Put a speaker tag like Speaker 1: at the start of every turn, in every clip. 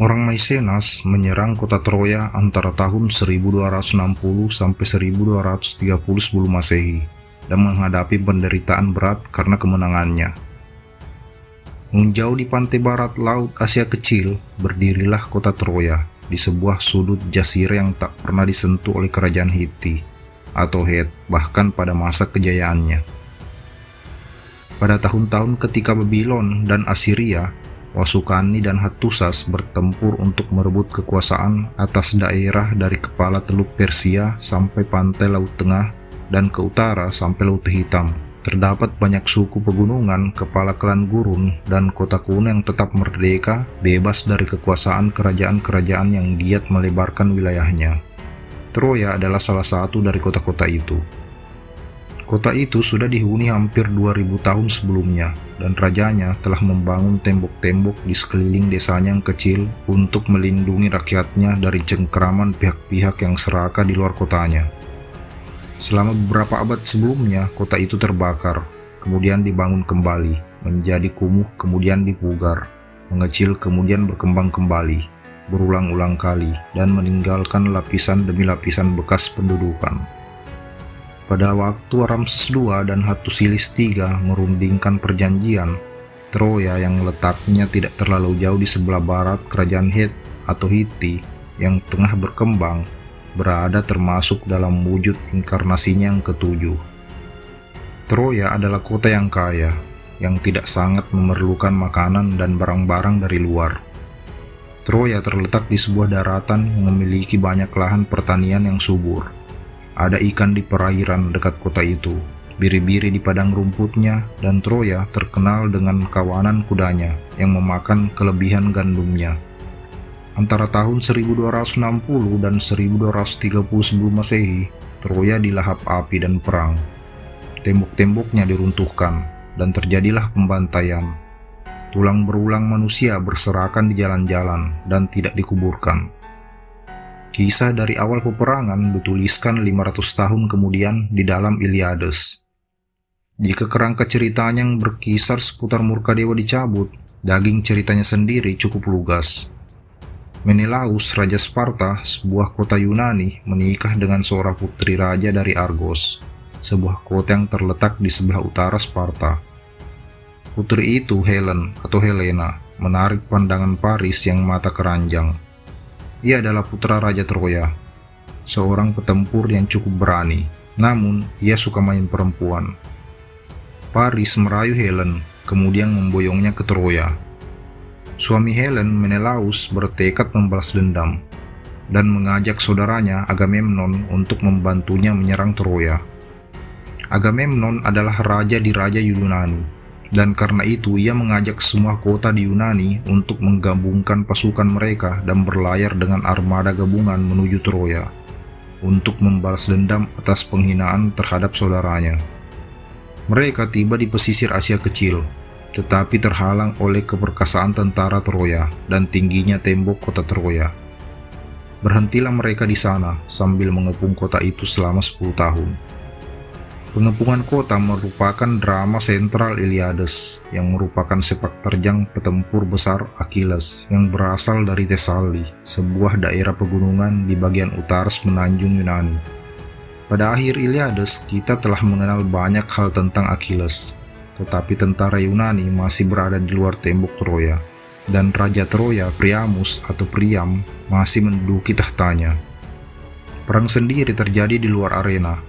Speaker 1: Orang Maisenas menyerang kota Troya antara tahun 1260 sampai 1230 sebelum Masehi dan menghadapi penderitaan berat karena kemenangannya. Menjauh di pantai barat Laut Asia Kecil, berdirilah kota Troya di sebuah sudut jazirah yang tak pernah disentuh oleh kerajaan Hiti atau Het bahkan pada masa kejayaannya. Pada tahun-tahun ketika Babylon dan Assyria, Wasukani dan Hattusas bertempur untuk merebut kekuasaan atas daerah dari kepala Teluk Persia sampai pantai Laut Tengah dan ke utara sampai Laut Hitam. Terdapat banyak suku pegunungan, kepala klan gurun, dan kota kuno yang tetap merdeka, bebas dari kekuasaan kerajaan-kerajaan yang giat melebarkan wilayahnya. Troya adalah salah satu dari kota-kota itu. Kota itu sudah dihuni hampir 2000 tahun sebelumnya, dan rajanya telah membangun tembok-tembok di sekeliling desanya yang kecil untuk melindungi rakyatnya dari cengkeraman pihak-pihak yang serakah di luar kotanya. Selama beberapa abad sebelumnya, kota itu terbakar, kemudian dibangun kembali, menjadi kumuh kemudian dipugar, mengecil kemudian berkembang kembali, berulang-ulang kali, dan meninggalkan lapisan demi lapisan bekas pendudukan. Pada waktu Ramses II dan Hattusilis III merundingkan perjanjian, Troya yang letaknya tidak terlalu jauh di sebelah barat kerajaan Het atau Hiti yang tengah berkembang, berada termasuk dalam wujud inkarnasinya yang ketujuh. Troya adalah kota yang kaya, yang tidak sangat memerlukan makanan dan barang-barang dari luar. Troya terletak di sebuah daratan yang memiliki banyak lahan pertanian yang subur. Ada ikan di perairan dekat kota itu, biri-biri di padang rumputnya, dan Troya terkenal dengan kawanan kudanya yang memakan kelebihan gandumnya. Antara tahun 1260 dan 1230 sebelum Masehi, Troya dilahap api dan perang. Tembok-temboknya diruntuhkan, dan terjadilah pembantaian. Tulang berulang manusia berserakan di jalan-jalan dan tidak dikuburkan. Kisah dari awal peperangan dituliskan 500 tahun kemudian di dalam Iliades. Jika kerangka ceritanya yang berkisar seputar murka dewa dicabut, daging ceritanya sendiri cukup lugas. Menelaus, Raja Sparta, sebuah kota Yunani, menikah dengan seorang putri raja dari Argos, sebuah kota yang terletak di sebelah utara Sparta. Putri itu, Helen atau Helena, menarik pandangan Paris yang mata keranjang. Ia adalah putra Raja Troya, seorang petempur yang cukup berani, namun ia suka main perempuan. Paris merayu Helen, kemudian memboyongnya ke Troya. Suami Helen, Menelaus, bertekad membalas dendam dan mengajak saudaranya Agamemnon untuk membantunya menyerang Troya. Agamemnon adalah raja di Raja Yunani, dan karena itu ia mengajak semua kota di Yunani untuk menggabungkan pasukan mereka dan berlayar dengan armada gabungan menuju Troya untuk membalas dendam atas penghinaan terhadap saudaranya. Mereka tiba di pesisir Asia Kecil, tetapi terhalang oleh keperkasaan tentara Troya dan tingginya tembok kota Troya. Berhentilah mereka di sana sambil mengepung kota itu selama 10 tahun. Pengepungan kota merupakan drama sentral Iliades, yang merupakan sepak terjang petempur besar Achilles yang berasal dari Thessalli, sebuah daerah pegunungan di bagian utara semenanjung Yunani. Pada akhir Iliades, kita telah mengenal banyak hal tentang Achilles, tetapi tentara Yunani masih berada di luar tembok Troya, dan Raja Troya, Priamus atau Priam, masih menduduki tahtanya. Perang sendiri terjadi di luar arena.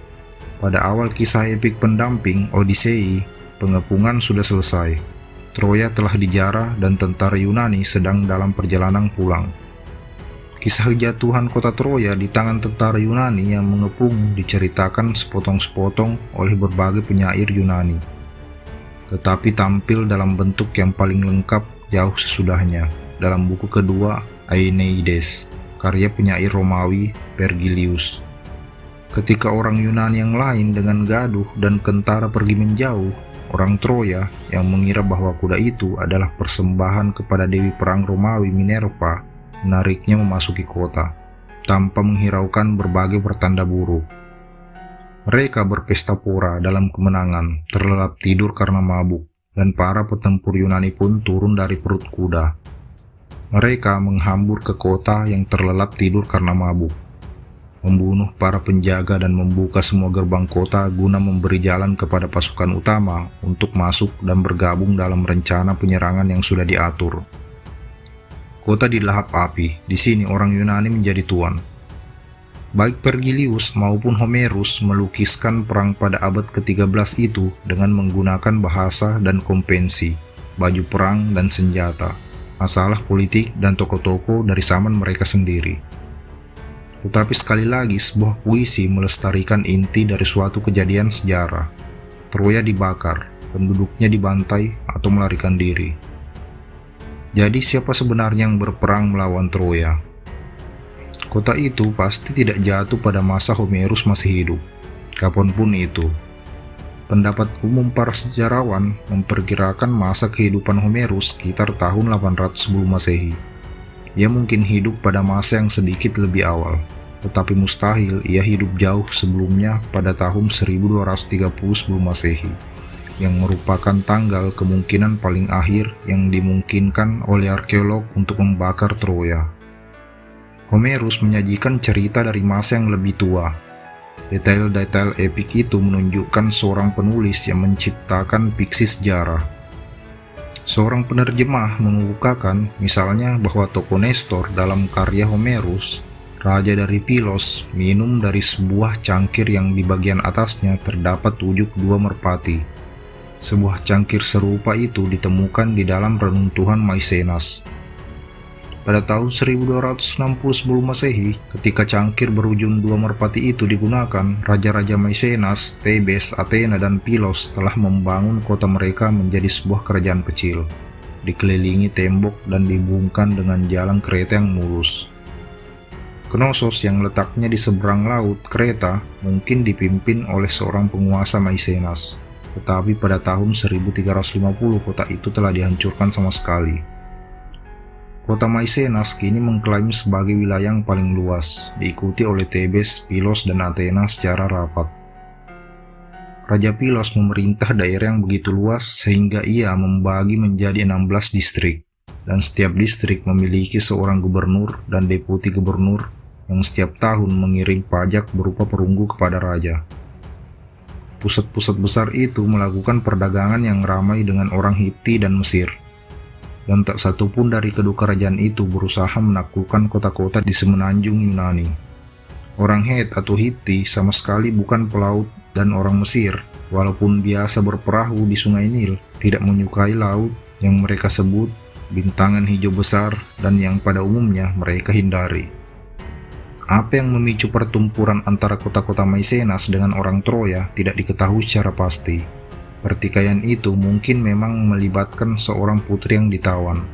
Speaker 1: Pada awal kisah epik pendamping Odyssey, pengepungan sudah selesai. Troya telah dijarah dan tentara Yunani sedang dalam perjalanan pulang. Kisah kejatuhan kota Troya di tangan tentara Yunani yang mengepung diceritakan sepotong-sepotong oleh berbagai penyair Yunani, tetapi tampil dalam bentuk yang paling lengkap jauh sesudahnya dalam buku kedua Aeneid, karya penyair Romawi Vergilius. Ketika orang Yunani yang lain dengan gaduh dan kentara pergi menjauh, orang Troya yang mengira bahwa kuda itu adalah persembahan kepada dewi perang Romawi Minerva menariknya memasuki kota, tanpa menghiraukan berbagai pertanda buruk. Mereka berpesta pora dalam kemenangan, terlelap tidur karena mabuk, dan para petempur Yunani pun turun dari perut kuda. Mereka menghambur ke kota yang terlelap tidur karena mabuk, membunuh para penjaga dan membuka semua gerbang kota guna memberi jalan kepada pasukan utama untuk masuk dan bergabung dalam rencana penyerangan yang sudah diatur. Kota dilahap api, di sini orang Yunani menjadi tuan. Baik Vergilius maupun Homerus melukiskan perang pada abad ke-13 itu dengan menggunakan bahasa dan konvensi, baju perang dan senjata, masalah politik dan toko-toko dari zaman mereka sendiri. Tetapi sekali lagi sebuah puisi melestarikan inti dari suatu kejadian sejarah. Troya dibakar, penduduknya dibantai atau melarikan diri. Jadi siapa sebenarnya yang berperang melawan Troya? Kota itu pasti tidak jatuh pada masa Homerus masih hidup, kapanpun itu. Pendapat umum para sejarawan memperkirakan masa kehidupan Homerus sekitar tahun 800 sebelum Masehi. Ia mungkin hidup pada masa yang sedikit lebih awal, tetapi mustahil ia hidup jauh sebelumnya pada tahun 1230 sebelum Masehi, yang merupakan tanggal kemungkinan paling akhir yang dimungkinkan oleh arkeolog untuk membakar Troya. Homerus menyajikan cerita dari masa yang lebih tua. Detail-detail epik itu menunjukkan seorang penulis yang menciptakan fiksi sejarah. Seorang penerjemah mengemukakan misalnya bahwa tokoh Nestor dalam karya Homerus, raja dari Pilos, minum dari sebuah cangkir yang di bagian atasnya terdapat wujud dua merpati. Sebuah cangkir serupa itu ditemukan di dalam reruntuhan Maisenas. Pada tahun 1260 sebelum Masehi, ketika cangkir berujung dua merpati itu digunakan, raja-raja Maisenas, Thebes, Athena, dan Pilos telah membangun kota mereka menjadi sebuah kerajaan kecil, dikelilingi tembok dan dihubungkan dengan jalan kereta yang mulus. Knossos yang letaknya di seberang laut Kreta mungkin dipimpin oleh seorang penguasa Maisenas. Tetapi pada tahun 1350 kota itu telah dihancurkan sama sekali. Kota Maisenas kini mengklaim sebagai wilayah yang paling luas, diikuti oleh Thebes, Pilos, dan Athena secara rapat. Raja Pilos memerintah daerah yang begitu luas sehingga ia membagi menjadi 16 distrik, dan setiap distrik memiliki seorang gubernur dan deputi gubernur yang setiap tahun mengirim pajak berupa perunggu kepada raja. Pusat-pusat besar itu melakukan perdagangan yang ramai dengan orang Hiti dan Mesir, dan tak satu pun dari kedua kerajaan itu berusaha menaklukkan kota-kota di semenanjung Yunani. Orang Het atau Hiti sama sekali bukan pelaut, dan orang Mesir, walaupun biasa berperahu di Sungai Nil, tidak menyukai laut yang mereka sebut bintangan hijau besar dan yang pada umumnya mereka hindari. Apa yang memicu pertempuran antara kota-kota Maisenas dengan orang Troya tidak diketahui secara pasti. Pertikaian itu mungkin memang melibatkan seorang putri yang ditawan.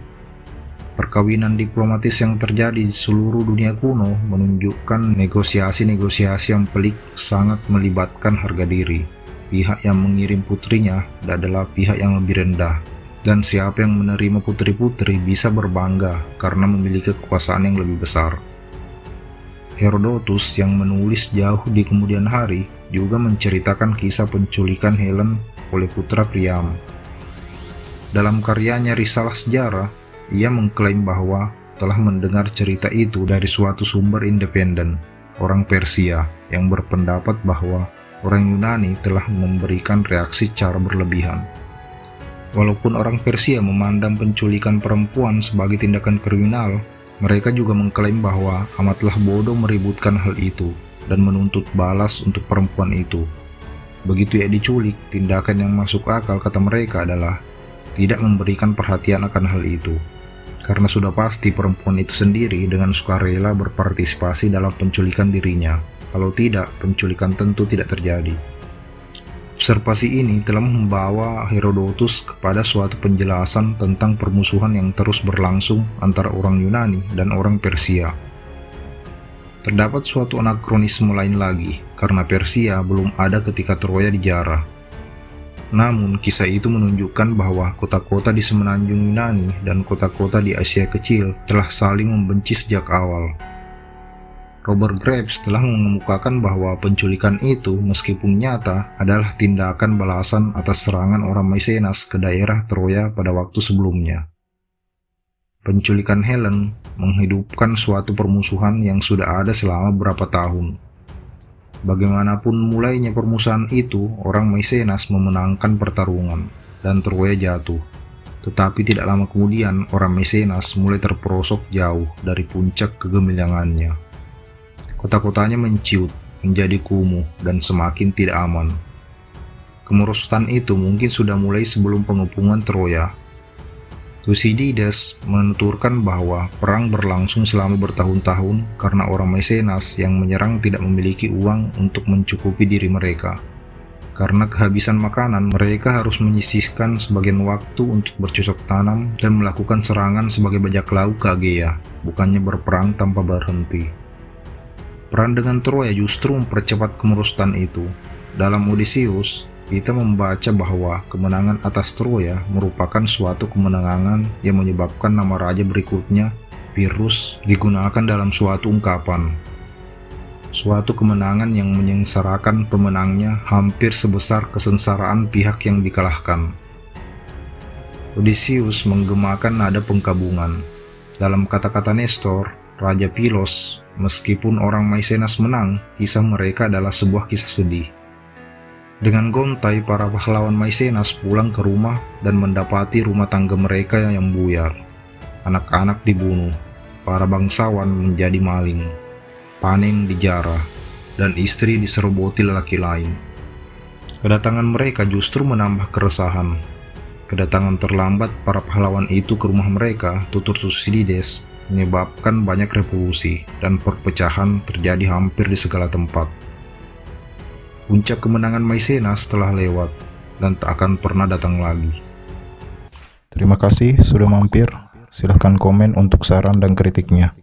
Speaker 1: Perkawinan diplomatis yang terjadi di seluruh dunia kuno menunjukkan negosiasi-negosiasi yang pelik sangat melibatkan harga diri. Pihak yang mengirim putrinya adalah pihak yang lebih rendah, dan siapa yang menerima putri-putri bisa berbangga karena memiliki kekuasaan yang lebih besar. Herodotus yang menulis jauh di kemudian hari juga menceritakan kisah penculikan Helen oleh putra Priam. Dalam karyanya Risalah Sejarah, ia mengklaim bahwa telah mendengar cerita itu dari suatu sumber independen, orang Persia, yang berpendapat bahwa orang Yunani telah memberikan reaksi secara berlebihan. Walaupun orang Persia memandang penculikan perempuan sebagai tindakan kriminal, mereka juga mengklaim bahwa amatlah bodoh meributkan hal itu dan menuntut balas untuk perempuan itu. Begitu ia diculik, tindakan yang masuk akal kata mereka adalah tidak memberikan perhatian akan hal itu, karena sudah pasti perempuan itu sendiri dengan sukarela berpartisipasi dalam penculikan dirinya. Kalau tidak, penculikan tentu tidak terjadi. Observasi ini telah membawa Herodotus kepada suatu penjelasan tentang permusuhan yang terus berlangsung antara orang Yunani dan orang Persia. Terdapat suatu anakronisme lain lagi, karena Persia belum ada ketika Troya dijarah. Namun, kisah itu menunjukkan bahwa kota-kota di semenanjung Yunani dan kota-kota di Asia Kecil telah saling membenci sejak awal. Robert Graves telah mengemukakan bahwa penculikan itu meskipun nyata adalah tindakan balasan atas serangan orang Maisenas ke daerah Troya pada waktu sebelumnya. Penculikan Helen menghidupkan suatu permusuhan yang sudah ada selama berapa tahun. Bagaimanapun mulainya permusuhan itu, orang Maicenas memenangkan pertarungan dan Troya jatuh. Tetapi tidak lama kemudian, orang Maicenas mulai terperosok jauh dari puncak kegemilangannya. Kota-kotanya menciut, menjadi kumuh, dan semakin tidak aman. Kemerosotan itu mungkin sudah mulai sebelum pengepungan Troya. Thucydides menuturkan bahwa perang berlangsung selama bertahun-tahun karena orang Maicenas yang menyerang tidak memiliki uang untuk mencukupi diri mereka. Karena kehabisan makanan, mereka harus menyisihkan sebagian waktu untuk bercocok tanam dan melakukan serangan sebagai bajak laut ke Aegea, bukannya berperang tanpa berhenti. Perang dengan Troya justru mempercepat kemerosotan itu. Dalam Odysseus, kita membaca bahwa kemenangan atas Troya merupakan suatu kemenangan yang menyebabkan nama raja berikutnya, Pyrrhus, digunakan dalam suatu ungkapan. Suatu kemenangan yang menyengsarakan pemenangnya hampir sebesar kesengsaraan pihak yang dikalahkan. Odysseus menggemakan nada pengkabungan. Dalam kata-kata Nestor, Raja Pylos, meskipun orang Maicenas menang, kisah mereka adalah sebuah kisah sedih. Dengan gontai, para pahlawan Maicenas pulang ke rumah dan mendapati rumah tangga mereka yang buyar. Anak-anak dibunuh, para bangsawan menjadi maling, panen dijarah, dan istri diseroboti lelaki lain. Kedatangan mereka justru menambah keresahan. Kedatangan terlambat para pahlawan itu ke rumah mereka, tutur Thucydides, menyebabkan banyak revolusi dan perpecahan terjadi hampir di segala tempat. Puncak kemenangan Maicenas telah lewat dan tak akan pernah datang lagi.
Speaker 2: Terima kasih sudah mampir. Silahkan komen untuk saran dan kritiknya.